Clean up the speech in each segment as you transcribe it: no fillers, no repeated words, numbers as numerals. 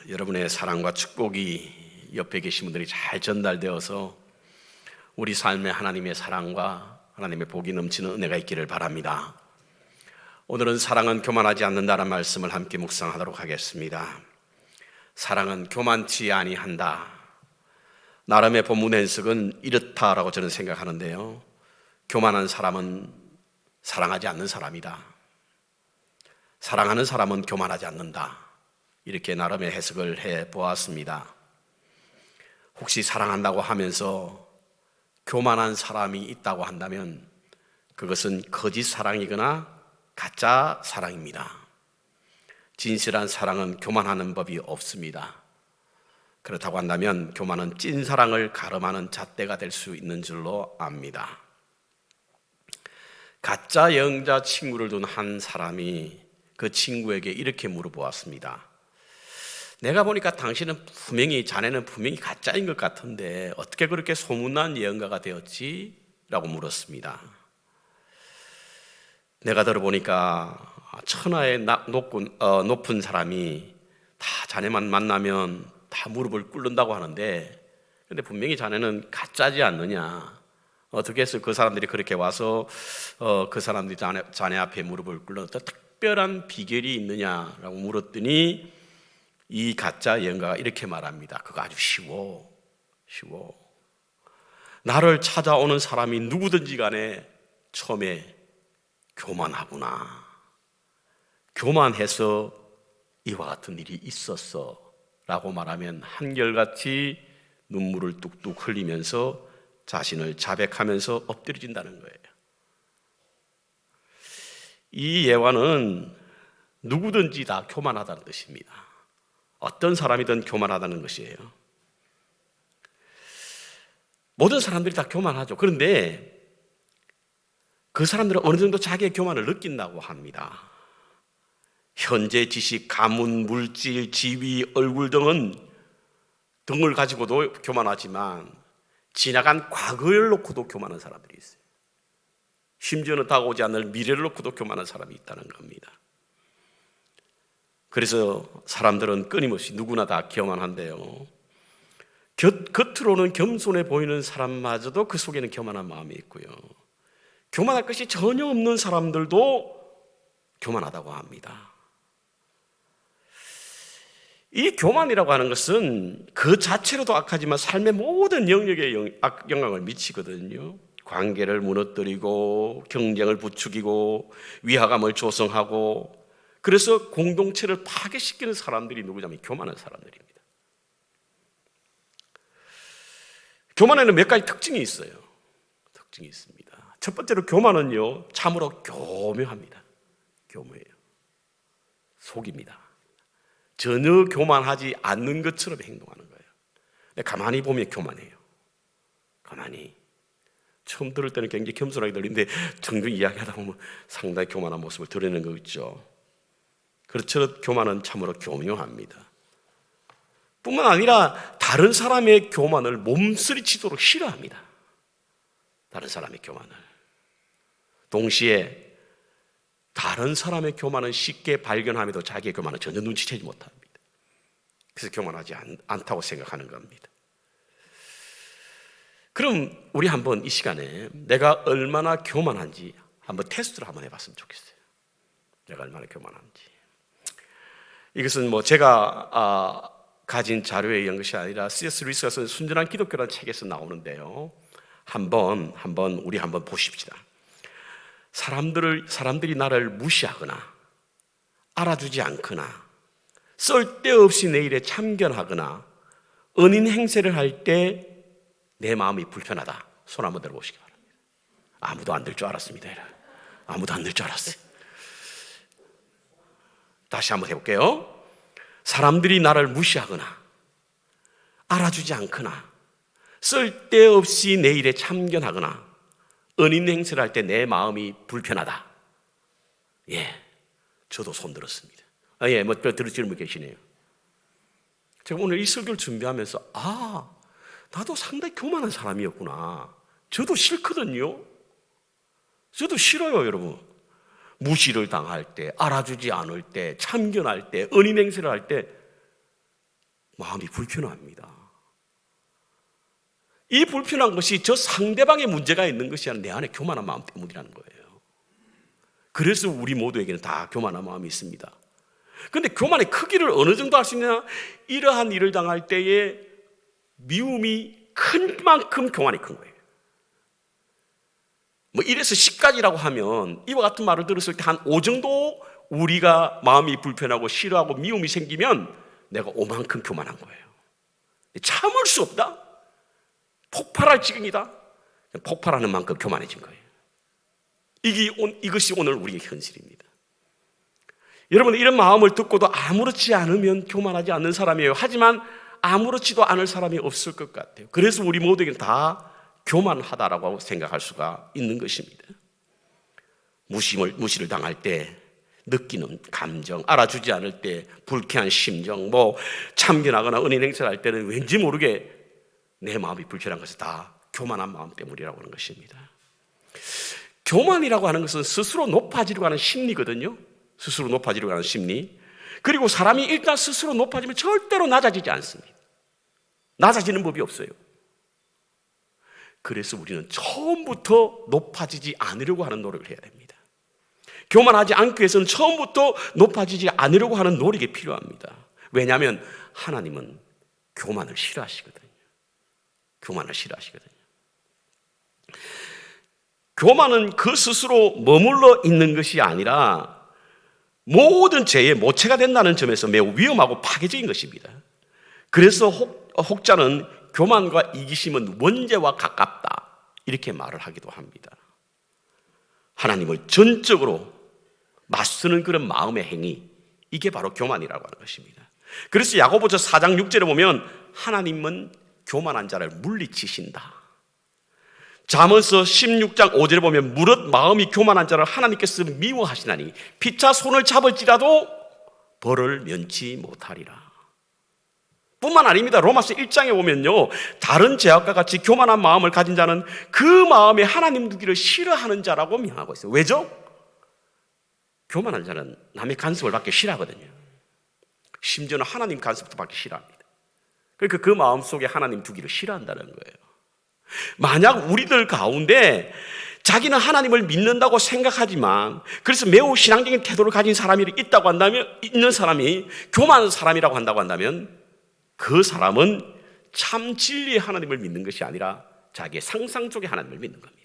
여러분의 사랑과 축복이 옆에 계신 분들이 잘 전달되어서 우리 삶에 하나님의 사랑과 하나님의 복이 넘치는 은혜가 있기를 바랍니다. 오늘은 사랑은 교만하지 않는다라는 말씀을 함께 묵상하도록 하겠습니다. 사랑은 교만치 아니한다. 나름의 본문 해석은 이렇다라고 저는 생각하는데요. 교만한 사람은 사랑하지 않는 사람이다. 사랑하는 사람은 교만하지 않는다. 이렇게 나름의 해석을 해보았습니다. 혹시 사랑한다고 하면서 교만한 사람이 있다고 한다면 그것은 거짓 사랑이거나 가짜 사랑입니다. 진실한 사랑은 교만하는 법이 없습니다. 그렇다고 한다면 교만은 찐 사랑을 가름하는 잣대가 될 수 있는 줄로 압니다. 가짜 영자 친구를 둔 한 사람이 그 친구에게 이렇게 물어보았습니다. 내가 보니까 자네는 분명히 가짜인 것 같은데 어떻게 그렇게 소문난 예언가가 되었지? 라고 물었습니다. 내가 들어보니까 천하의 높은 사람이 다 자네만 만나면 다 무릎을 꿇는다고 하는데 근데 분명히 자네는 가짜지 않느냐? 어떻게 해서 그 사람들이 그렇게 와서 그 사람들이 자네 앞에 무릎을 꿇는 어떤 특별한 비결이 있느냐라고 물었더니 이 가짜 예언가가 이렇게 말합니다. 그거 아주 쉬워. 나를 찾아오는 사람이 누구든지 간에 처음에 교만하구나. 교만해서 이와 같은 일이 있었어 라고 말하면 한결같이 눈물을 뚝뚝 흘리면서 자신을 자백하면서 엎드려진다는 거예요. 이 예화는 누구든지 다 교만하다는 뜻입니다. 어떤 사람이든 교만하다는 것이에요. 모든 사람들이 다 교만하죠. 그런데 그 사람들은 어느 정도 자기의 교만을 느낀다고 합니다. 현재 지식, 가문, 물질, 지위, 얼굴 등을 가지고도 교만하지만 지나간 과거를 놓고도 교만한 사람들이 있어요. 심지어는 다가오지 않을 미래를 놓고도 교만한 사람이 있다는 겁니다. 그래서 사람들은 끊임없이 누구나 다 교만한데요. 겉으로는 겸손해 보이는 사람마저도 그 속에는 교만한 마음이 있고요. 교만할 것이 전혀 없는 사람들도 교만하다고 합니다. 이 교만이라고 하는 것은 그 자체로도 악하지만 삶의 모든 영역에 영향을 미치거든요. 관계를 무너뜨리고 경쟁을 부추기고 위화감을 조성하고 그래서 공동체를 파괴시키는 사람들이 누구냐면 교만한 사람들입니다. 교만에는 몇 가지 특징이 있어요. 특징이 있습니다. 첫 번째로 교만은요, 참으로 교묘합니다. 교묘해요. 속입니다. 전혀 교만하지 않는 것처럼 행동하는 거예요. 근데 가만히 보면 교만해요. 가만히. 처음 들을 때는 굉장히 겸손하게 들리는데 정말 이야기하다 보면 상당히 교만한 모습을 드러내는 거 있죠. 그렇죠. 교만은 참으로 교묘합니다. 뿐만 아니라 다른 사람의 교만을 몸서리치도록 싫어합니다. 다른 사람의 교만을. 동시에 다른 사람의 교만은 쉽게 발견함에도 자기의 교만은 전혀 눈치채지 못합니다. 그래서 교만하지 않다고 생각하는 겁니다. 그럼 우리 한번 이 시간에 내가 얼마나 교만한지 한번 테스트를 한번 해봤으면 좋겠어요. 내가 얼마나 교만한지. 이것은 제가 가진 자료에 의한 것이 아니라 C.S. 루이스가 쓴 순전한 기독교라는 책에서 나오는데요. 한번 우리 한번 보십시다. 사람들이 나를 무시하거나 알아주지 않거나 쓸데없이 내 일에 참견하거나 은인 행세를 할 때 내 마음이 불편하다. 손 한번 들어보시기 바랍니다. 아무도 안 될 줄 알았습니다. 아무도 안 될 줄 알았어요. 다시 한번 해볼게요. 사람들이 나를 무시하거나 알아주지 않거나 쓸데없이 내 일에 참견하거나 은인 행세를 할 때 내 마음이 불편하다. 예, 저도 손 들었습니다. 들으시는 분 계시네요. 제가 오늘 이 설교를 준비하면서 나도 상당히 교만한 사람이었구나. 저도 싫거든요. 저도 싫어요, 여러분. 무시를 당할 때, 알아주지 않을 때, 참견할 때, 은인 행세를 할 때 마음이 불편합니다. 이 불편한 것이 저 상대방의 문제가 있는 것이 아니라 내 안에 교만한 마음 때문이라는 거예요. 그래서 우리 모두에게는 다 교만한 마음이 있습니다. 그런데 교만의 크기를 어느 정도 할 수 있느냐? 이러한 일을 당할 때에 미움이 큰 만큼 교만이 큰 거예요. 뭐 1에서 10까지라고 하면 이와 같은 말을 들었을 때 한 5 정도 우리가 마음이 불편하고 싫어하고 미움이 생기면 내가 5만큼 교만한 거예요. 참을 수 없다? 폭발할 지경이다? 폭발하는 만큼 교만해진 거예요. 이것이 오늘 우리의 현실입니다. 여러분, 이런 마음을 듣고도 아무렇지 않으면 교만하지 않는 사람이에요. 하지만 아무렇지도 않을 사람이 없을 것 같아요. 그래서 우리 모두에게는 다 교만하다라고 생각할 수가 있는 것입니다. 무시를 당할 때 느끼는 감정, 알아주지 않을 때 불쾌한 심정, 참견하거나 은인 행세를 할 때는 왠지 모르게 내 마음이 불편한 것은 다 교만한 마음 때문이라고 하는 것입니다. 교만이라고 하는 것은 스스로 높아지려고 하는 심리거든요. 스스로 높아지려고 하는 심리. 그리고 사람이 일단 스스로 높아지면 절대로 낮아지지 않습니다. 낮아지는 법이 없어요. 그래서 우리는 처음부터 높아지지 않으려고 하는 노력을 해야 됩니다. 교만하지 않기 위해서는 처음부터 높아지지 않으려고 하는 노력이 필요합니다. 왜냐하면 하나님은 교만을 싫어하시거든요. 교만을 싫어하시거든요. 교만은 그 스스로 머물러 있는 것이 아니라 모든 죄의 모체가 된다는 점에서 매우 위험하고 파괴적인 것입니다. 그래서 혹자는 교만과 이기심은 원죄와 가깝다 이렇게 말을 하기도 합니다. 하나님을 전적으로 맞서는 그런 마음의 행위, 이게 바로 교만이라고 하는 것입니다. 그래서 야고보서 4장 6절에 보면 하나님은 교만한 자를 물리치신다. 잠언서 16장 5절에 보면 무릇 마음이 교만한 자를 하나님께서 미워하시나니 피차 손을 잡을지라도 벌을 면치 못하리라. 뿐만 아닙니다. 로마서 1장에 보면요, 다른 죄악과 같이 교만한 마음을 가진 자는 그 마음에 하나님 두기를 싫어하는 자라고 명하고 있어요. 왜죠? 교만한 자는 남의 간섭을 받기 싫어하거든요. 심지어는 하나님 간섭도 받기 싫어합니다. 그러니까 그 마음속에 하나님 두기를 싫어한다는 거예요. 만약 우리들 가운데 자기는 하나님을 믿는다고 생각하지만 그래서 매우 신앙적인 태도를 가진 사람이 있다고 한다면, 있는 사람이 교만한 사람이라고 한다고 한다면 그 사람은 참 진리의 하나님을 믿는 것이 아니라 자기의 상상 속의 하나님을 믿는 겁니다.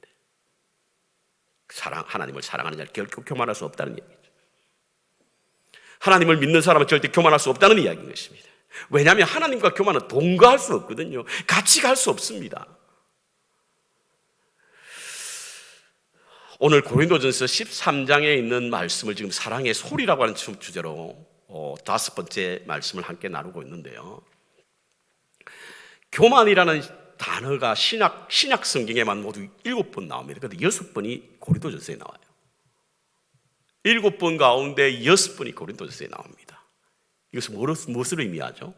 하나님을 사랑하는 자는 결코 교만할 수 없다는 얘기죠. 하나님을 믿는 사람은 절대 교만할 수 없다는 이야기인 것입니다. 왜냐하면 하나님과 교만은 동거할 수 없거든요. 같이 갈 수 없습니다. 오늘 고린도전서 13장에 있는 말씀을 지금 사랑의 소리라고 하는 주제로 5번째 말씀을 함께 나누고 있는데요. 교만이라는 단어가 신약 성경에만 모두 7번 나옵니다. 그런데 6번이 고린도전서에 나와요. 7번 가운데 6번이 고린도전서에 나옵니다. 이것은 무엇을 의미하죠?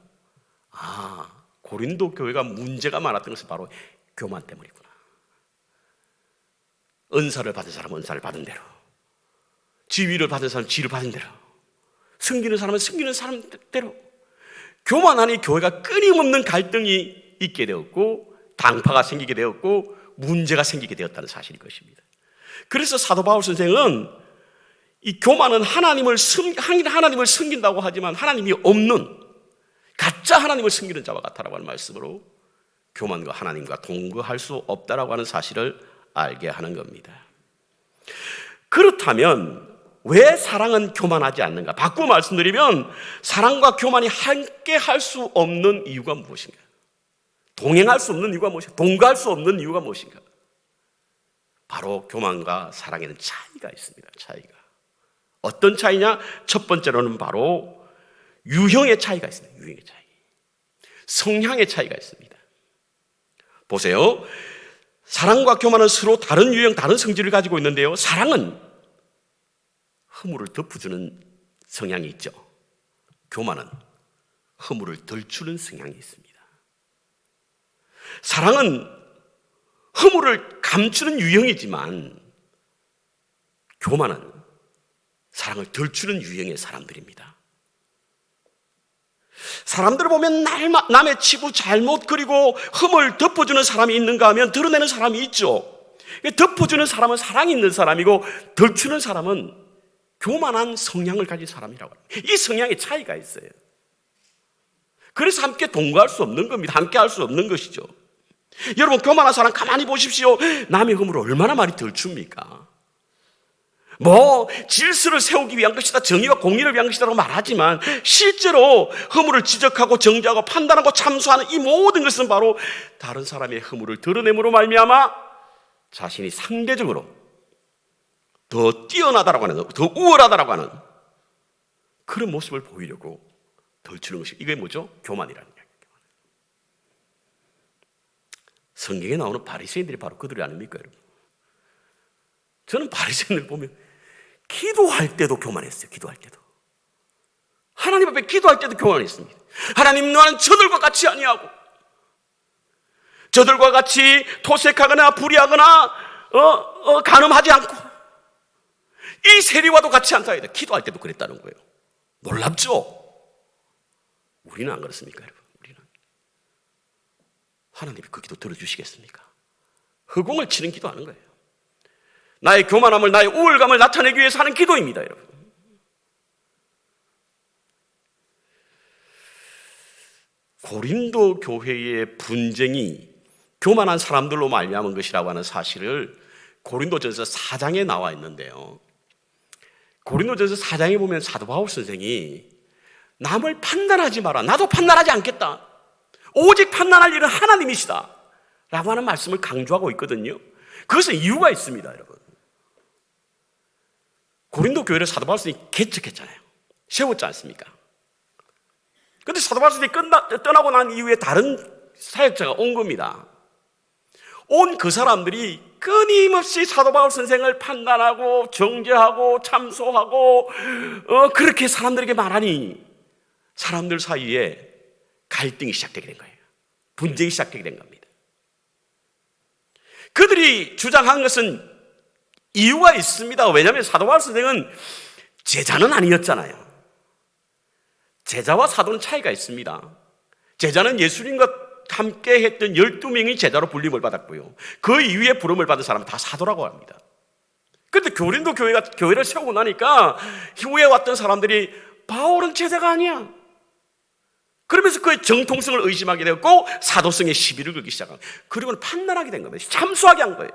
고린도 교회가 문제가 많았던 것은 바로 교만 때문이구나. 은사를 받은 사람은 은사를 받은 대로, 지위를 받은 사람은 지위를 받은 대로, 섬기는 사람은 섬기는 사람대로, 교만하니 교회가 끊임없는 갈등이 있게 되었고 당파가 생기게 되었고 문제가 생기게 되었다는 사실일 것입니다. 그래서 사도 바울 선생은 이 교만은 하나님을 섬긴다고 하지만 하나님이 없는 가짜 하나님을 섬기는 자와 같다라고 하는 말씀으로 교만과 하나님과 동거할 수 없다라고 하는 사실을 알게 하는 겁니다. 그렇다면 왜 사랑은 교만하지 않는가? 바꾸어 말씀드리면 사랑과 교만이 함께 할 수 없는 이유가 무엇인가? 동행할 수 없는 이유가 무엇인가? 동거할 수 없는 이유가 무엇인가? 바로 교만과 사랑에는 차이가 있습니다. 차이가. 어떤 차이냐? 첫 번째로는 바로 유형의 차이가 있습니다. 유형의 차이. 성향의 차이가 있습니다. 보세요. 사랑과 교만은 서로 다른 유형, 다른 성질을 가지고 있는데요. 사랑은 허물을 덮어주는 성향이 있죠. 교만은 허물을 덜주는 성향이 있습니다. 사랑은 허물을 감추는 유형이지만 교만은 사랑을 덜주는 유형의 사람들입니다. 사람들을 보면 남의 치부, 잘못, 그리고 흠을 덮어주는 사람이 있는가 하면 드러내는 사람이 있죠. 덮어주는 사람은 사랑이 있는 사람이고 덜추는 사람은 교만한 성향을 가진 사람이라고 합니다. 이 성향의 차이가 있어요. 그래서 함께 동거할 수 없는 겁니다. 함께 할 수 없는 것이죠. 여러분, 교만한 사람 가만히 보십시오. 남의 흠을 얼마나 많이 덜춥니까? 질서를 세우기 위한 것이다, 정의와 공의를 위한 것이다라고 말하지만 실제로 허물을 지적하고 정죄하고 판단하고 참수하는 이 모든 것은 바로 다른 사람의 허물을 드러냄으로 말미암아 자신이 상대적으로 더 뛰어나다라고 하는, 더 우월하다라고 하는 그런 모습을 보이려고 덜추는 것이, 이게 뭐죠? 교만이라는 이야기예요. 성경에 나오는 바리새인들이 바로 그들이 아닙니까, 여러분? 저는 바리새인들 보면 기도할 때도 교만했어요. 기도할 때도, 하나님 앞에 기도할 때도 교만했습니다. 하나님, 너는 저들과 같이 아니하고 저들과 같이 토색하거나 불의하거나 간음하지 않고 이 세리와도 같이 않다. 기도할 때도 그랬다는 거예요. 놀랍죠? 우리는 안 그렇습니까, 여러분? 우리는 하나님이 그 기도 들어주시겠습니까? 허공을 치는 기도하는 거예요. 나의 교만함을, 나의 우월감을 나타내기 위해서 하는 기도입니다, 여러분. 고린도 교회의 분쟁이 교만한 사람들로 말미암은 것이라고 하는 사실을 고린도전서 4장에 나와 있는데요, 고린도전서 4장에 보면 사도 바울 선생이 남을 판단하지 마라, 나도 판단하지 않겠다, 오직 판단할 일은 하나님이시다 라고 하는 말씀을 강조하고 있거든요. 그것은 이유가 있습니다, 여러분. 고린도 교회를 사도 바울 선생이 개척했잖아요. 세웠지 않습니까? 그런데 사도 바울 선생이 떠나고 난 이후에 다른 사역자가 온 겁니다. 온 그 사람들이 끊임없이 사도 바울 선생을 판단하고 정죄하고 참소하고 그렇게 사람들에게 말하니 사람들 사이에 갈등이 시작되게 된 거예요. 분쟁이 시작되게 된 겁니다. 그들이 주장한 것은 이유가 있습니다. 왜냐하면 사도 바울 선생은 제자는 아니었잖아요. 제자와 사도는 차이가 있습니다. 제자는 예수님과 함께 했던 12명이 제자로 불림을 받았고요, 그 이후에 부름을 받은 사람은 다 사도라고 합니다. 그런데 고린도 교회가 교회를 세우고 나니까 후에 왔던 사람들이 바울은 제자가 아니야, 그러면서 그의 정통성을 의심하게 되었고 사도성의 시비를 걸기 시작한, 그리고는 판단하게 된 겁니다. 참수하게 한 거예요.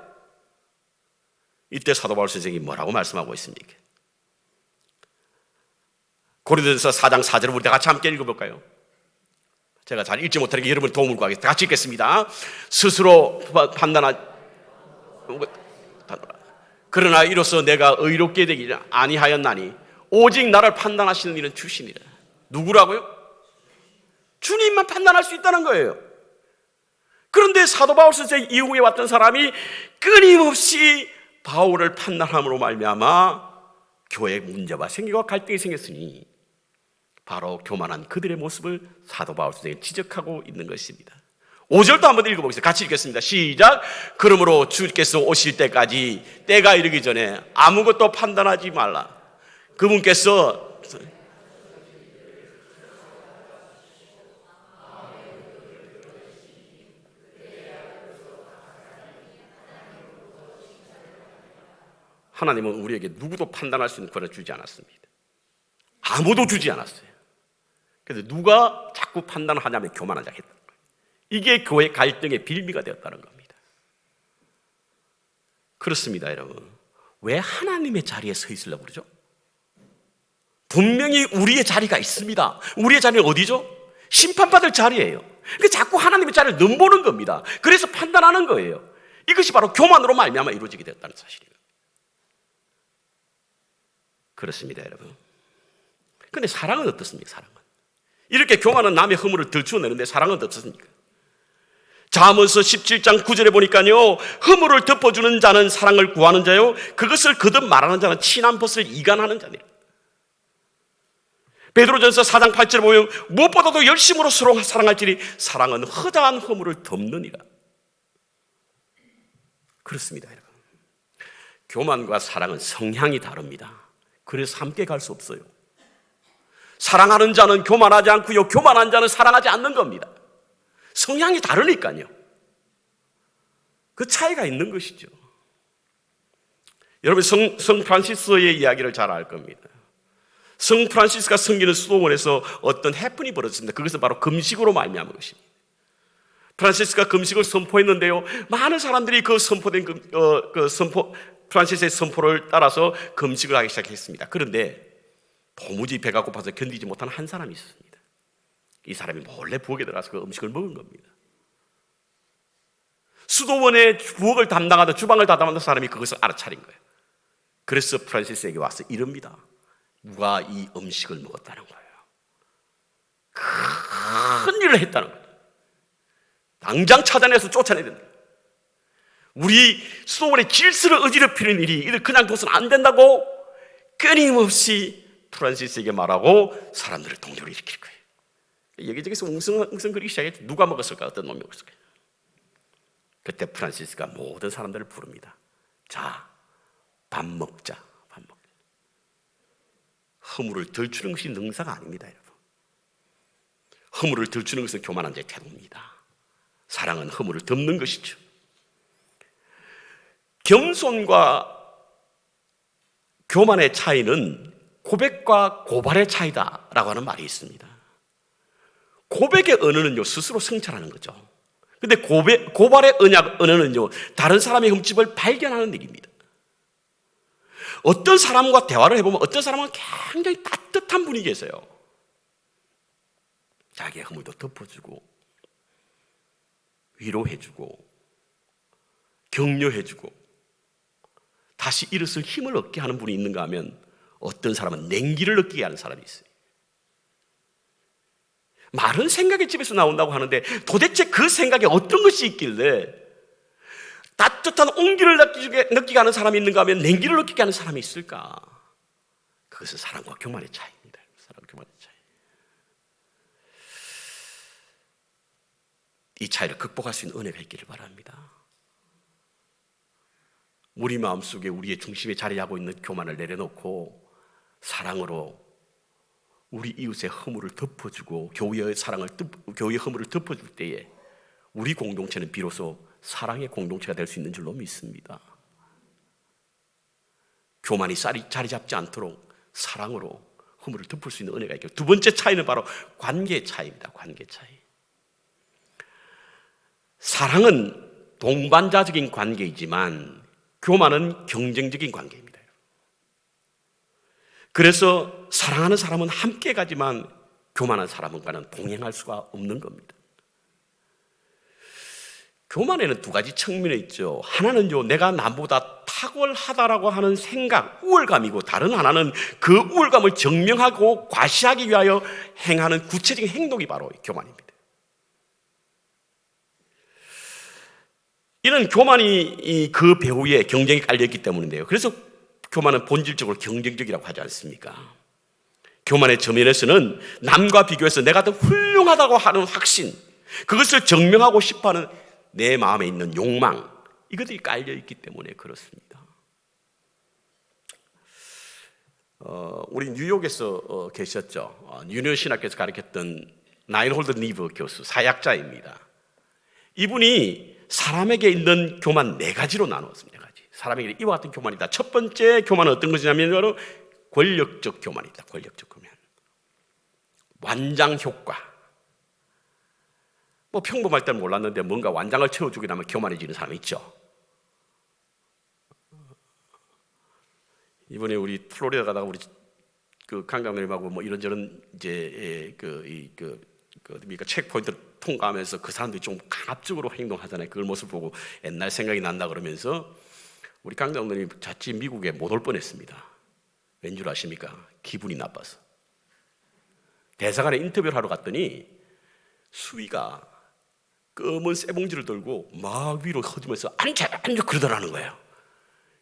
이때 사도 바울 선생이 뭐라고 말씀하고 있습니까? 고린도전서 4장 4절을 우리 다 같이 함께 읽어볼까요? 제가 잘 읽지 못하니까 여러분 도움을 구하겠습니다. 같이 읽겠습니다. 스스로 그러나 이로써 내가 의롭게 되기 아니하였나니 오직 나를 판단하시는 이는 주시니라. 누구라고요? 주님만 판단할 수 있다는 거예요. 그런데 사도 바울 선생 이후에 왔던 사람이 끊임없이 바울을 판단함으로 말미암아 교회 문제가 생기고 갈등이 생겼으니 바로 교만한 그들의 모습을 사도 바울 선생이 지적하고 있는 것입니다. 5절도 한번 읽어보겠습니다. 같이 읽겠습니다. 시작. 그러므로 주께서 오실 때까지 때가 이르기 전에 아무것도 판단하지 말라. 그분께서 하나님은 우리에게 누구도 판단할 수 있는 권한을 주지 않았습니다. 아무도 주지 않았어요. 그래서 누가 자꾸 판단을 하냐면 교만한 자가 했다는 거예요. 이게 교회 갈등의 빌미가 되었다는 겁니다. 그렇습니다, 여러분. 왜 하나님의 자리에 서 있으려고 그러죠? 분명히 우리의 자리가 있습니다. 우리의 자리는 어디죠? 심판받을 자리예요. 그러니까 자꾸 하나님의 자리를 넘보는 겁니다. 그래서 판단하는 거예요. 이것이 바로 교만으로 말미암아 이루어지게 되었다는 사실이에요. 그렇습니다, 여러분. 그런데 사랑은 어떻습니까? 사랑은 이렇게 교만한 남의 허물을 들추어내는데 사랑은 어떻습니까? 잠언서 17장 9절에 보니까요, 허물을 덮어주는 자는 사랑을 구하는 자요, 그것을 거듭 말하는 자는 친한 벗을 이간하는 자니라. 베드로전서 4장 8절에 보면 무엇보다도 열심으로 서로 사랑할지니 사랑은 허다한 허물을 덮느니라. 그렇습니다, 여러분. 교만과 사랑은 성향이 다릅니다. 그래서 함께 갈 수 없어요. 사랑하는 자는 교만하지 않고요, 교만한 자는 사랑하지 않는 겁니다. 성향이 다르니까요. 그 차이가 있는 것이죠. 여러분, 성 프란시스의 이야기를 잘 알 겁니다. 성 프란시스가 섬기는 수도원에서 어떤 해프닝이 벌어졌습니다. 그것은 바로 금식으로 말미암은 것입니다. 프란시스가 금식을 선포했는데요, 많은 사람들이 그 선포된 프란시스의 선포를 따라서 금식을 하기 시작했습니다. 그런데 도무지 배가 고파서 견디지 못한 한 사람이 있었습니다. 이 사람이 몰래 부엌에 들어가서 그 음식을 먹은 겁니다. 수도원의 부엌을 담당하던, 주방을 담당하던 사람이 그것을 알아차린 거예요. 그래서 프란시스에게 와서 이럽니다. 누가 이 음식을 먹었다는 거예요. 큰 일을 했다는 거예요. 당장 찾아내서 쫓아내야 된다. 우리 수도원의 질서를 어지럽히는 일이 이들 그냥 둬서는 안 된다고 끊임없이 프란시스에게 말하고 사람들을 동조를 일으킬 거예요. 여기저기서 웅성거리기 시작했죠. 누가 먹었을까? 어떤 놈이 먹었을까? 그때 프란시스가 모든 사람들을 부릅니다. 자, 밥 먹자. 밥 먹자. 허물을 덜추는 것이 능사가 아닙니다, 여러분. 허물을 덜추는 것은 교만한 자의 태도입니다. 사랑은 허물을 덮는 것이죠. 겸손과 교만의 차이는 고백과 고발의 차이다라고 하는 말이 있습니다. 고백의 언어는요, 스스로 성찰하는 거죠. 근데 고발의 언어는요, 다른 사람의 흠집을 발견하는 일입니다. 어떤 사람과 대화를 해보면 어떤 사람은 굉장히 따뜻한 분이 계세요. 자기의 허물도 덮어주고 위로해주고 격려해주고 다시 일어설 힘을 얻게 하는 분이 있는가 하면, 어떤 사람은 냉기를 느끼게 하는 사람이 있어요. 말은 생각의 집에서 나온다고 하는데 도대체 그 생각에 어떤 것이 있길래 따뜻한 온기를 느끼게 하는 사람이 있는가 하면 냉기를 느끼게 하는 사람이 있을까? 그것은 사랑과 교만의 차이입니다. 사랑과 교만의 차이. 이 차이를 극복할 수 있는 은혜가 있기를 바랍니다. 우리 마음속에 우리의 중심에 자리하고 있는 교만을 내려놓고 사랑으로 우리 이웃의 허물을 덮어주고 교회의 허물을 덮어줄 때에 우리 공동체는 비로소 사랑의 공동체가 될 수 있는 줄로 믿습니다. 교만이 자리 잡지 않도록 사랑으로 허물을 덮을 수 있는 은혜가 있고, 두 번째 차이는 바로 관계의 차이입니다. 관계 차이. 사랑은 동반자적인 관계이지만 교만은 경쟁적인 관계입니다. 그래서 사랑하는 사람은 함께 가지만 교만한 사람과는 동행할 수가 없는 겁니다. 교만에는 두 가지 측면이 있죠. 하나는요, 내가 남보다 탁월하다라고 하는 생각, 우월감이고, 다른 하나는 그 우월감을 증명하고 과시하기 위하여 행하는 구체적인 행동이 바로 교만입니다. 이런 교만이 그 배후에 경쟁이 깔려있기 때문인데요. 그래서 교만은 본질적으로 경쟁적이라고 하지 않습니까? 교만의 저면에서는 남과 비교해서 내가 더 훌륭하다고 하는 확신, 그것을 증명하고 싶어하는 내 마음에 있는 욕망, 이것들이 깔려있기 때문에 그렇습니다. 우리 뉴욕에서 계셨죠. 유니온 신학교에서 가르쳤던 라인홀드 니브 교수, 사약자입니다. 이분이 사람에게 있는 교만 4가지로 나누었습니다. 4가지. 사람에게 이와 같은 교만이다. 첫 번째 교만은 어떤 것이냐면 바로 권력적 교만이다. 권력적 교만. 완장 효과. 평범할 때는 몰랐는데 뭔가 완장을 채워주게 되면 교만해지는 사람이 있죠. 이번에 우리 플로리다 가다가 우리 그 강강님하고 이런저런 이제 체크포인트를 통과하면서 그 사람들이 좀 강압적으로 행동하잖아요. 그 모습 보고 옛날 생각이 난다 그러면서 우리 강장로님 자칫 미국에 못 올 뻔했습니다. 왠 줄 아십니까? 기분이 나빠서. 대사관에 인터뷰를 하러 갔더니 수위가 검은 쇠봉지를 들고 막 위로 허지면서 앉아 그러더라는 거예요.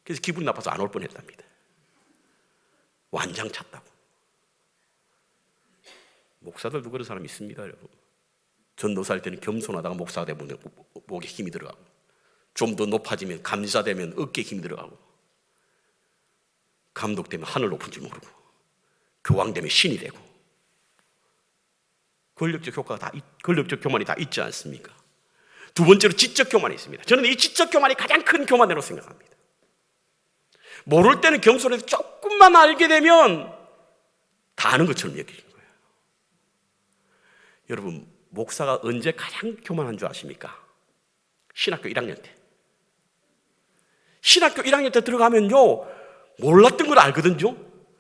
그래서 기분이 나빠서 안 올 뻔했답니다. 완장 찼다고. 목사들도 그런 사람이 있습니다, 여러분. 전도사일 때는 겸손하다가 목사가 되면 목에 힘이 들어가고, 좀 더 높아지면 감리사 되면 어깨에 힘이 들어가고, 감독 되면 하늘 높은 줄 모르고, 교황 되면 신이 되고, 권력적 교만이 다 있지 않습니까? 두 번째로 지적 교만이 있습니다. 저는 이 지적 교만이 가장 큰 교만이라고 생각합니다. 모를 때는 겸손해서 조금만 알게 되면 다 아는 것처럼 여기는 거예요. 여러분, 목사가 언제 가장 교만한 줄 아십니까? 신학교 1학년 때. 신학교 1학년 때 들어가면요, 몰랐던 걸 알거든요.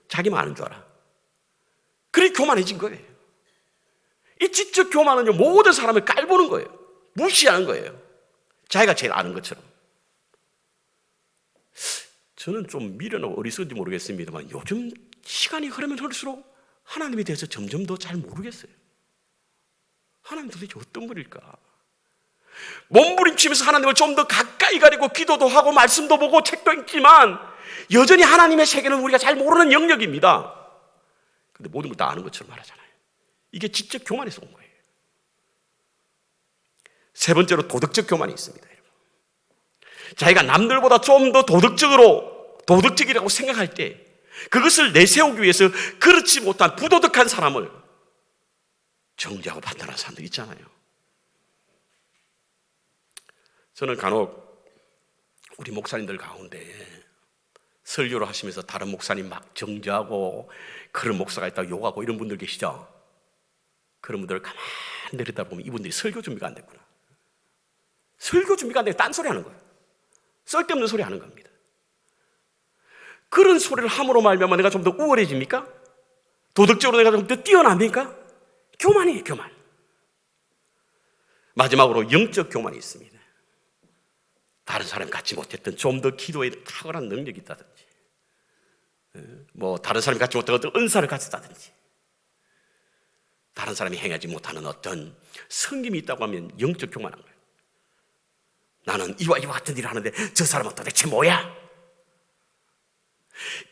자기만 아는 줄 알아. 그래 교만해진 거예요. 이 지적 교만은요, 모든 사람을 깔보는 거예요. 무시하는 거예요. 자기가 제일 아는 것처럼. 저는 좀 미련하고 어리석은지 모르겠습니다만 요즘 시간이 흐르면 흐를수록 하나님에 대해서 점점 더 잘 모르겠어요. 하나님 도대체 어떤 분일까? 몸부림치면서 하나님을 좀 더 가까이 가리고 기도도 하고 말씀도 보고 책도 읽지만 여전히 하나님의 세계는 우리가 잘 모르는 영역입니다. 근데 모든 걸 다 아는 것처럼 말하잖아요. 이게 지적 교만에서 온 거예요. 세 번째로 도덕적 교만이 있습니다. 자기가 남들보다 좀 더 도덕적이라고 생각할 때 그것을 내세우기 위해서 그렇지 못한 부도덕한 사람을 정죄하고 판단하는 사람들 있잖아요. 저는 간혹 우리 목사님들 가운데 설교를 하시면서 다른 목사님 막 정죄하고 그런 목사가 있다고 욕하고 이런 분들 계시죠? 그런 분들을 가만히 내려다보면 이분들이 설교 준비가 안 됐구나. 설교 준비가 안 되고 딴소리 하는 거예요. 쓸데없는 소리 하는 겁니다. 그런 소리를 함으로 말미암아 내가 좀 더 우월해집니까? 도덕적으로 내가 좀 더 뛰어납니까? 교만이에요, 교만. 마지막으로 영적 교만이 있습니다. 다른 사람 갖지 못했던 좀 더 기도에 탁월한 능력이 있다든지, 다른 사람이 갖지 못한 어떤 은사를 가졌다든지, 다른 사람이 행하지 못하는 어떤 성김이 있다고 하면 영적 교만한 거예요. 나는 이와 같은 일을 하는데 저 사람은 도대체 뭐야?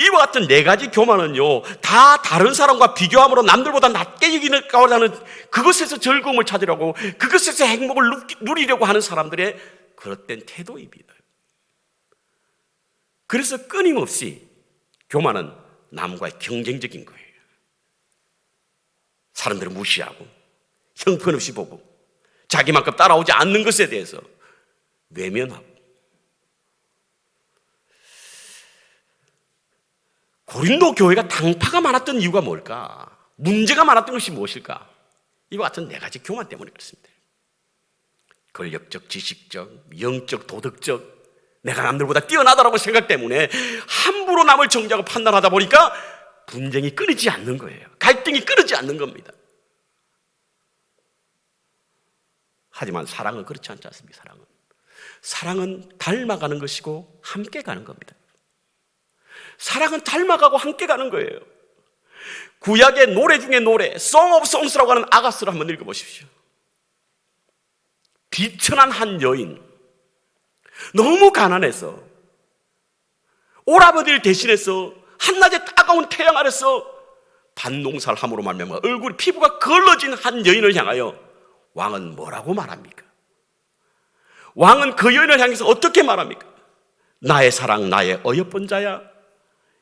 이와 같은 네 가지 교만은요, 다 다른 사람과 비교함으로 남들보다 낮게 여기려고 하는, 그것에서 즐거움을 찾으려고, 그것에서 행복을 누리려고 하는 사람들의 그릇된 태도입니다. 그래서 끊임없이 교만은 남과의 경쟁적인 거예요. 사람들을 무시하고 형편없이 보고 자기만큼 따라오지 않는 것에 대해서 외면하고. 고린도 교회가 당파가 많았던 이유가 뭘까? 문제가 많았던 것이 무엇일까? 이와 같은 네 가지 교만 때문에 그렇습니다. 권력적, 지식적, 영적, 도덕적, 내가 남들보다 뛰어나다라고 생각 때문에 함부로 남을 정죄하고 판단하다 보니까 분쟁이 끊이지 않는 거예요. 갈등이 끊이지 않는 겁니다. 하지만 사랑은 그렇지 않지 않습니까? 사랑은 닮아가는 것이고 함께 가는 겁니다. 사랑은 닮아가고 함께 가는 거예요. 구약의 노래 중에 노래, Song of Songs라고 하는 아가스를 한번 읽어보십시오. 비천한 한 여인, 너무 가난해서 오라버니를 대신해서 한낮에 따가운 태양 아래서 밭농사를 함으로 말미암아 얼굴이 피부가 걸러진 한 여인을 향하여 왕은 뭐라고 말합니까? 왕은 그 여인을 향해서 어떻게 말합니까? 나의 사랑, 나의 어여쁜 자야,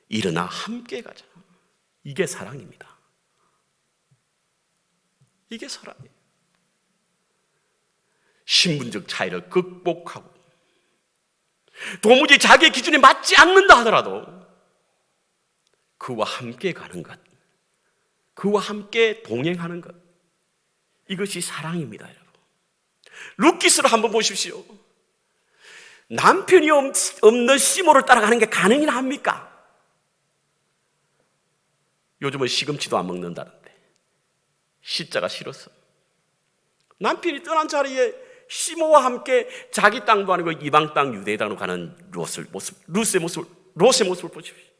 일어나 함께 가자. 이게 사랑입니다. 이게 사랑이에요. 신분적 차이를 극복하고 도무지 자기의 기준에 맞지 않는다 하더라도 그와 함께 가는 것, 그와 함께 동행하는 것, 이것이 사랑입니다, 여러분. 루키스를 한번 보십시오. 남편이 없는 시모를 따라가는 게 가능이나 합니까? 요즘은 시금치도 안 먹는다는데 시자가 싫었어. 남편이 떠난 자리에 시모와 함께 자기 땅도 아니고 이방 땅 유대 땅으로 가는 롯의 모습을 보십시오. 룻의 모습을 보십시오.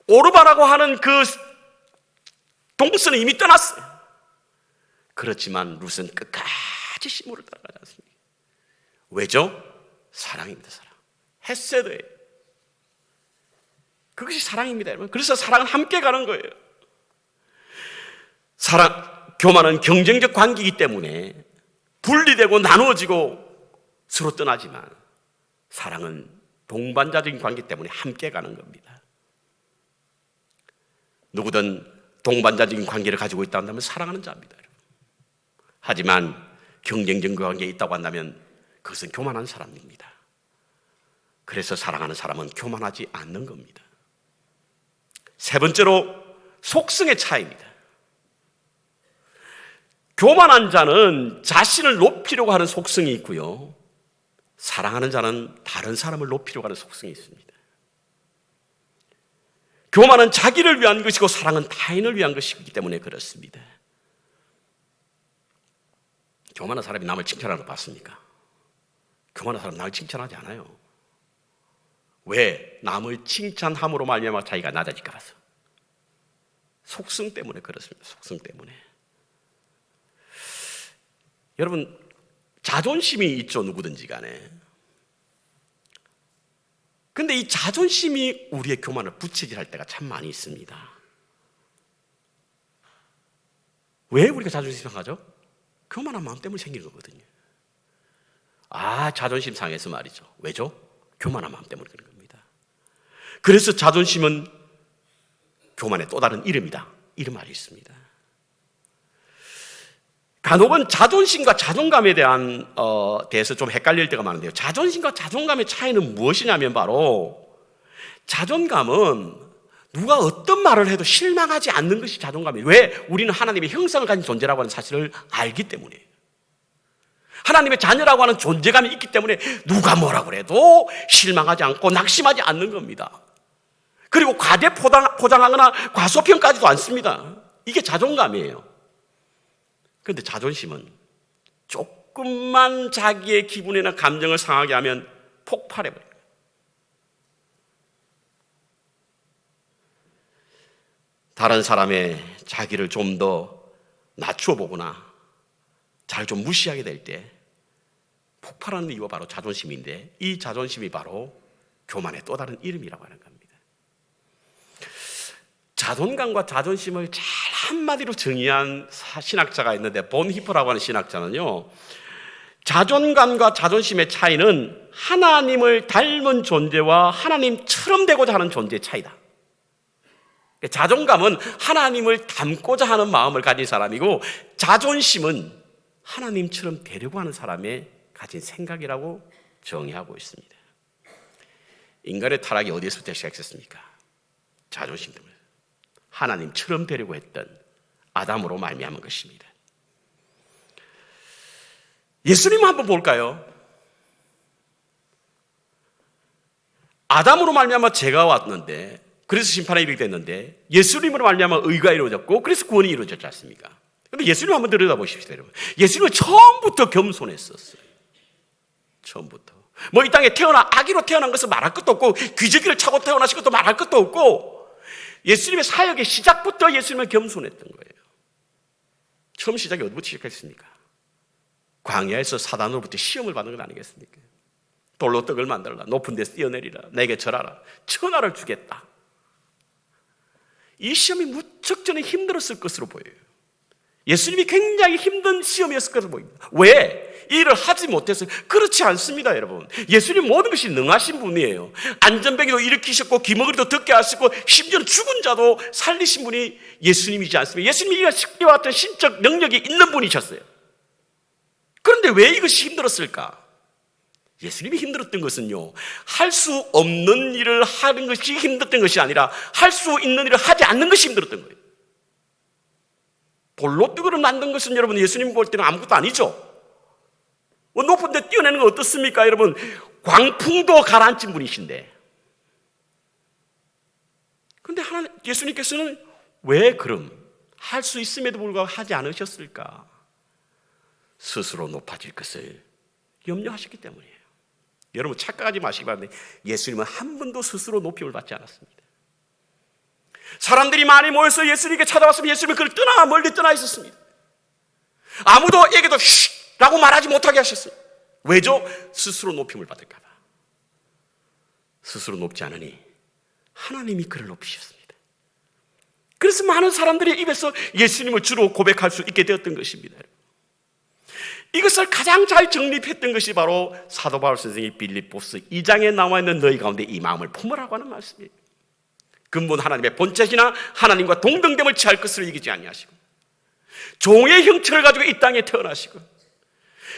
오르바라고 하는 그 동서는 이미 떠났어요. 그렇지만 룻은 끝까지 시모를 따라가지 않습니다. 왜죠? 사랑입니다. 사랑. 헤세드예요. 그것이 사랑입니다, 여러분. 그래서 사랑은 함께 가는 거예요. 교만은 경쟁적 관계이기 때문에 분리되고 나누어지고 서로 떠나지만 사랑은 동반자적인 관계 때문에 함께 가는 겁니다. 누구든 동반자적인 관계를 가지고 있다 한다면 사랑하는 자입니다. 하지만 경쟁적인 관계에 있다고 한다면 그것은 교만한 사람입니다. 그래서 사랑하는 사람은 교만하지 않는 겁니다. 세 번째로 속성의 차이입니다. 교만한 자는 자신을 높이려고 하는 속성이 있고요, 사랑하는 자는 다른 사람을 높이려고 하는 속성이 있습니다. 교만은 자기를 위한 것이고 사랑은 타인을 위한 것이기 때문에 그렇습니다. 교만한 사람이 남을 칭찬하는 거 봤습니까? 교만한 사람은 남을 칭찬하지 않아요. 왜? 남을 칭찬함으로 말미암아 자기가 낮아질까 봐서. 속성 때문에 그렇습니다. 속성 때문에. 여러분, 자존심이 있죠, 누구든지 간에. 근데 이 자존심이 우리의 교만을 부채질할 때가 참 많이 있습니다. 왜 우리가 자존심 상하죠? 교만한 마음 때문에 생긴 거거든요. 자존심 상해서 말이죠. 왜죠? 교만한 마음 때문에 그런 겁니다. 그래서 자존심은 교만의 또 다른 이름이다, 이런 말이 있습니다. 간혹은 자존심과 자존감에 대해서 좀 헷갈릴 때가 많은데요. 자존심과 자존감의 차이는 무엇이냐면 바로, 자존감은 누가 어떤 말을 해도 실망하지 않는 것이 자존감이에요. 왜? 우리는 하나님의 형상을 가진 존재라고 하는 사실을 알기 때문에. 하나님의 자녀라고 하는 존재감이 있기 때문에 누가 뭐라고 그래도 실망하지 않고 낙심하지 않는 겁니다. 그리고 과대 포장하거나 과소평가하지도 않습니다. 이게 자존감이에요. 그런데 자존심은 조금만 자기의 기분이나 감정을 상하게 하면 폭발해버립니다. 다른 사람의 자기를 좀 더 낮추어 보거나 잘 좀 무시하게 될 때 폭발하는 이유가 바로 자존심인데, 이 자존심이 바로 교만의 또 다른 이름이라고 하는 겁니다. 자존감과 자존심을 잘 한마디로 정의한 신학자가 있는데, 본히퍼라고 하는 신학자는요, 자존감과 자존심의 차이는 하나님을 닮은 존재와 하나님처럼 되고자 하는 존재의 차이다. 자존감은 하나님을 닮고자 하는 마음을 가진 사람이고, 자존심은 하나님처럼 되려고 하는 사람의 가진 생각이라고 정의하고 있습니다. 인간의 타락이 어디서부터 시작했습니까? 자존심 때문에. 하나님처럼 되려고 했던 아담으로 말미암은 것입니다. 예수님을 한번 볼까요? 아담으로 말미암아 죄가 왔는데, 그래서 심판에 이르게 됐는데, 예수님으로 말미암아 의가 이루어졌고 그래서 구원이 이루어졌지 않습니까? 그런데 예수님 한번 들여다보십시오, 여러분. 예수님은 처음부터 겸손했었어요. 처음부터. 이 땅에 아기로 태어난 것은 말할 것도 없고, 귀저귀를 차고 태어나신 것도 말할 것도 없고, 예수님의 사역의 시작부터 예수님은 겸손했던 거예요. 처음 시작이 어디부터 시작했습니까? 광야에서 사단으로부터 시험을 받는 건 아니겠습니까? 돌로 떡을 만들라, 높은 데서 뛰어내리라, 내게 절하라, 천하를 주겠다. 이 시험이 무척 저는 힘들었을 것으로 보여요. 예수님이 굉장히 힘든 시험이었을 것으로 보입니다. 왜? 이 일을 하지 못해서. 그렇지 않습니다, 여러분. 예수님 모든 것이 능하신 분이에요. 안전뱅이도 일으키셨고, 기머거리도 듣게 하시고, 심지어 죽은 자도 살리신 분이 예수님이지 않습니까? 예수님이 이와 같은 신적 능력이 있는 분이셨어요. 그런데 왜 이것이 힘들었을까? 예수님이 힘들었던 것은요, 할 수 없는 일을 하는 것이 힘들었던 것이 아니라 할 수 있는 일을 하지 않는 것이 힘들었던 거예요. 돌로 떡을 만든 것은 여러분, 예수님 볼 때는 아무것도 아니죠. 높은 데 뛰어내는 건 어떻습니까? 여러분, 광풍도 가라앉힌 분이신데. 그런데 예수님께서는 왜 그럼 할 수 있음에도 불구하고 하지 않으셨을까? 스스로 높아질 것을 염려하셨기 때문이에요. 여러분, 착각하지 마시기 바랍니다. 예수님은 한 번도 스스로 높임을 받지 않았습니다. 사람들이 많이 모여서 예수님께 찾아왔으면 예수님은 그를 멀리 떠나 있었습니다. 아무도 에게도 라고 말하지 못하게 하셨어요. 왜죠? 스스로 높임을 받을까 봐. 스스로 높지 않으니 하나님이 그를 높이셨습니다. 그래서 많은 사람들이 입에서 예수님을 주로 고백할 수 있게 되었던 것입니다. 이것을 가장 잘 정립했던 것이 바로 사도 바울 선생이 빌립보서 2장에 나와 있는 너희 가운데 이 마음을 품으라고 하는 말씀이에요. 근본 하나님의 본체시나 하나님과 동등됨을 취할 것으로 이기지 아니하시고 종의 형체를 가지고 이 땅에 태어나시고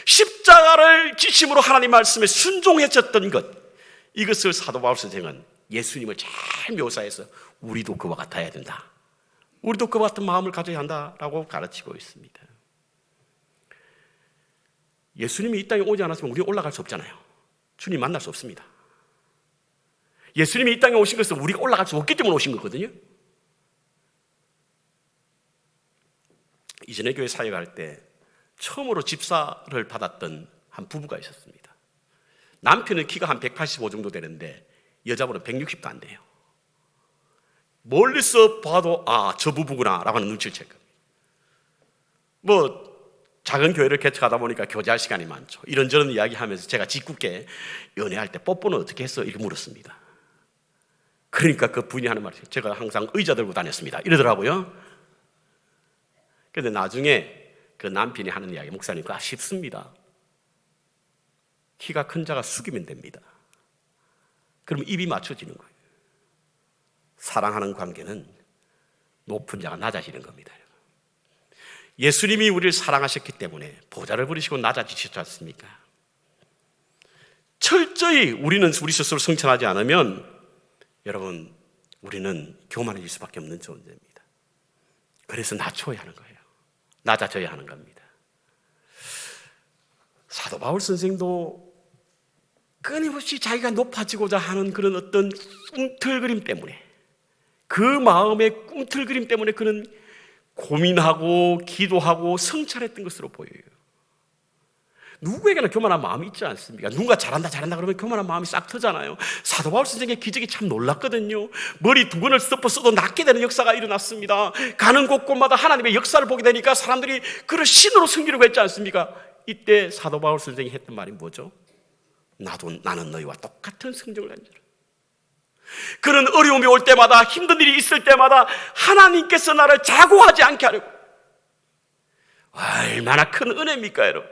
십자가를 지심으로 하나님 말씀에 순종해졌던 것, 이것을 사도 바울 선생은 예수님을 잘 묘사해서 우리도 그와 같아야 된다, 우리도 그와 같은 마음을 가져야 한다라고 가르치고 있습니다. 예수님이 이 땅에 오지 않았으면 우리가 올라갈 수 없잖아요. 주님 만날 수 없습니다. 예수님이 이 땅에 오신 것은 우리가 올라갈 수 없기 때문에 오신 거거든요. 이전에 교회 사역할 때 처음으로 집사를 받았던 한 부부가 있었습니다. 남편은 키가 한 185 정도 되는데 여자분은 160도 안 돼요. 멀리서 봐도 저 부부구나 라고 하는 눈치를 챌 겁니다. 작은 교회를 개척하다 보니까 교제할 시간이 많죠. 이런저런 이야기하면서 제가 짓궂게 연애할 때 뽀뽀는 어떻게 했어? 이렇게 물었습니다. 그러니까 그 분이 하는 말이에요. 제가 항상 의자 들고 다녔습니다 이러더라고요. 그런데 나중에 그 남편이 하는 이야기, 목사님 그거 쉽습니다. 키가 큰 자가 숙이면 됩니다. 그러면 입이 맞춰지는 거예요. 사랑하는 관계는 높은 자가 낮아지는 겁니다. 예수님이 우리를 사랑하셨기 때문에 보좌를 부리시고 낮아지셨지 않습니까? 철저히 우리는 우리 스스로 성찰하지 않으면 여러분, 우리는 교만해질 수밖에 없는 존재입니다. 그래서 낮춰야 하는 거예요. 낮아져야 하는 겁니다. 사도 바울 선생도 끊임없이 자기가 높아지고자 하는 그런 어떤 꿈틀거림 때문에, 그 마음의 꿈틀거림 때문에 그는 고민하고 기도하고 성찰했던 것으로 보여요. 누구에게나 교만한 마음이 있지 않습니까? 누군가 잘한다 그러면 교만한 마음이 싹 트잖아요. 사도 바울 선생의 기적이 참 놀랐거든요. 머리 두 번을 덮어써도 낫게 되는 역사가 일어났습니다. 가는 곳곳마다 하나님의 역사를 보게 되니까 사람들이 그를 신으로 섬기려고 했지 않습니까? 이때 사도 바울 선생이 했던 말이 뭐죠? 나는 너희와 똑같은 성정을 한 자라. 그런 어려움이 올 때마다, 힘든 일이 있을 때마다 하나님께서 나를 자고하지 않게 하려고. 얼마나 큰 은혜입니까, 여러분?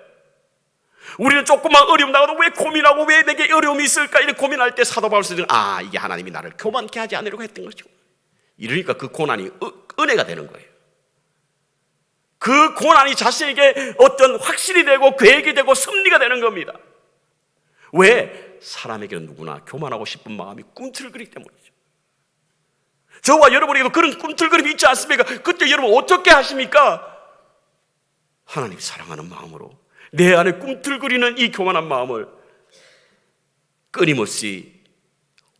우리는 조금만 어려움 나가도 왜 고민하고 왜 내게 어려움이 있을까 이렇게 고민할 때 사도 바울 선생은 이게 하나님이 나를 교만케 하지 않으려고 했던 것이고, 이러니까 그 고난이 은혜가 되는 거예요. 그 고난이 자신에게 어떤 확신이 되고 계획이 되고 섭리가 되는 겁니다. 왜? 사람에게는 누구나 교만하고 싶은 마음이 꿈틀거리기 때문이죠. 저와 여러분에게도 그런 꿈틀거림이 있지 않습니까? 그때 여러분 어떻게 하십니까? 하나님 사랑하는 마음으로 내 안에 꿈틀거리는 이 교만한 마음을 끊임없이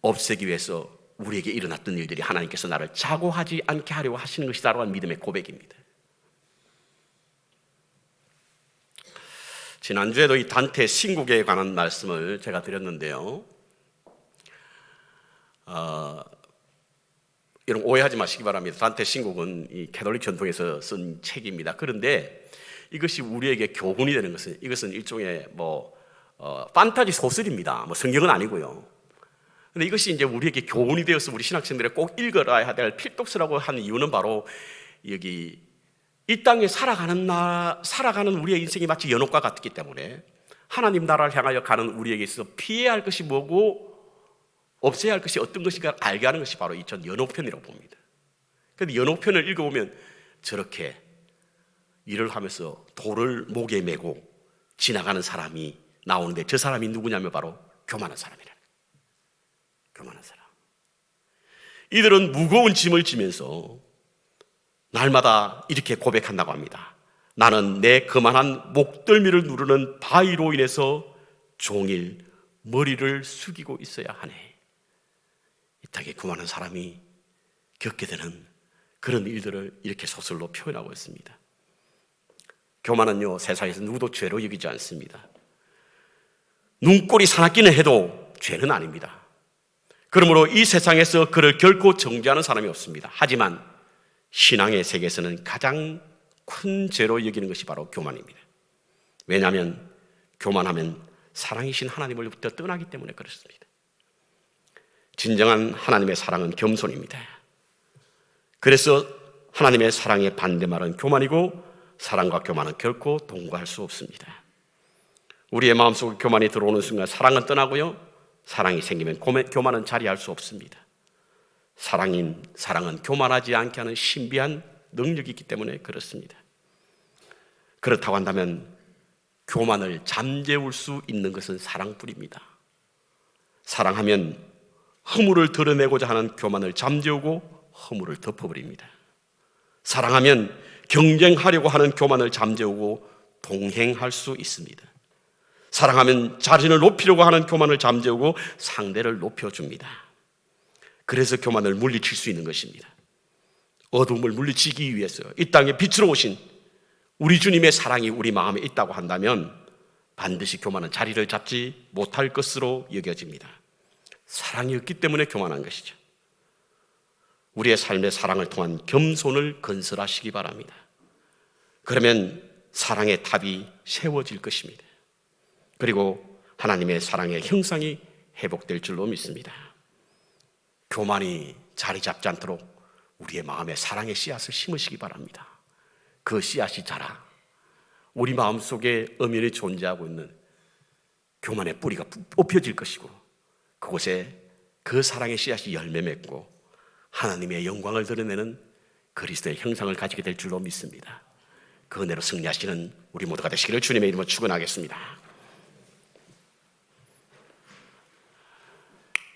없애기 위해서 우리에게 일어났던 일들이 하나님께서 나를 자고하지 않게 하려고 하시는 것이다라고 하는 믿음의 고백입니다. 지난주에도 이 단테 신국에 관한 말씀을 제가 드렸는데요. 이런 오해하지 마시기 바랍니다. 단테 신국은 이 캐톨릭 전통에서 쓴 책입니다. 그런데 이것이 우리에게 교훈이 되는 것은, 이것은 일종의 판타지 소설입니다. 성경은 아니고요. 그런데 이것이 이제 우리에게 교훈이 되어서 우리 신학생들이 꼭 읽어야 될 필독서라고 하는 이유는 바로 여기 이 땅에 살아가는 우리의 인생이 마치 연옥과 같기 때문에 하나님 나라를 향하여 가는 우리에게 있어서 피해야 할 것이 뭐고 없애야 할 것이 어떤 것인가 알게 하는 것이 바로 이 전 연옥편이라고 봅니다. 그런데 연옥편을 읽어보면 저렇게 일을 하면서 돌을 목에 메고 지나가는 사람이 나오는데 저 사람이 누구냐면 바로 교만한 사람이라는 거예요. 교만한 사람. 이들은 무거운 짐을 지면서 날마다 이렇게 고백한다고 합니다. 나는 내 거만한 목덜미를 누르는 바위로 인해서 종일 머리를 숙이고 있어야 하네. 이 땅에 교만한 사람이 겪게 되는 그런 일들을 이렇게 소설로 표현하고 있습니다. 교만은요, 세상에서 누구도 죄로 여기지 않습니다. 눈꼴이 사납기는 해도 죄는 아닙니다. 그러므로 이 세상에서 그를 결코 정죄하는 사람이 없습니다. 하지만 신앙의 세계에서는 가장 큰 죄로 여기는 것이 바로 교만입니다. 왜냐하면 교만하면 사랑이신 하나님을부터 떠나기 때문에 그렇습니다. 진정한 하나님의 사랑은 겸손입니다. 그래서 하나님의 사랑의 반대말은 교만이고 사랑과 교만은 결코 동거할 수 없습니다. 우리의 마음속에 교만이 들어오는 순간 사랑은 떠나고요, 사랑이 생기면 교만은 자리할 수 없습니다. 사랑은 교만하지 않게 하는 신비한 능력이 있기 때문에 그렇습니다. 그렇다고 한다면 교만을 잠재울 수 있는 것은 사랑뿐입니다. 사랑하면 허물을 드러내고자 하는 교만을 잠재우고 허물을 덮어버립니다. 사랑하면 경쟁하려고 하는 교만을 잠재우고 동행할 수 있습니다. 사랑하면 자신을 높이려고 하는 교만을 잠재우고 상대를 높여줍니다. 그래서 교만을 물리칠 수 있는 것입니다. 어둠을 물리치기 위해서 이 땅에 빛으로 오신 우리 주님의 사랑이 우리 마음에 있다고 한다면 반드시 교만은 자리를 잡지 못할 것으로 여겨집니다. 사랑이 없기 때문에 교만한 것이죠. 우리의 삶의 사랑을 통한 겸손을 건설하시기 바랍니다. 그러면 사랑의 탑이 세워질 것입니다. 그리고 하나님의 사랑의 형상이 회복될 줄로 믿습니다. 교만이 자리 잡지 않도록 우리의 마음에 사랑의 씨앗을 심으시기 바랍니다. 그 씨앗이 자라 우리 마음속에 엄연히 존재하고 있는 교만의 뿌리가 뽑혀질 것이고, 그곳에 그 사랑의 씨앗이 열매 맺고 하나님의 영광을 드러내는 그리스도의 형상을 가지게 될 줄로 믿습니다. 그 은혜로 승리하시는 우리 모두가 되시기를 주님의 이름으로 축원하겠습니다.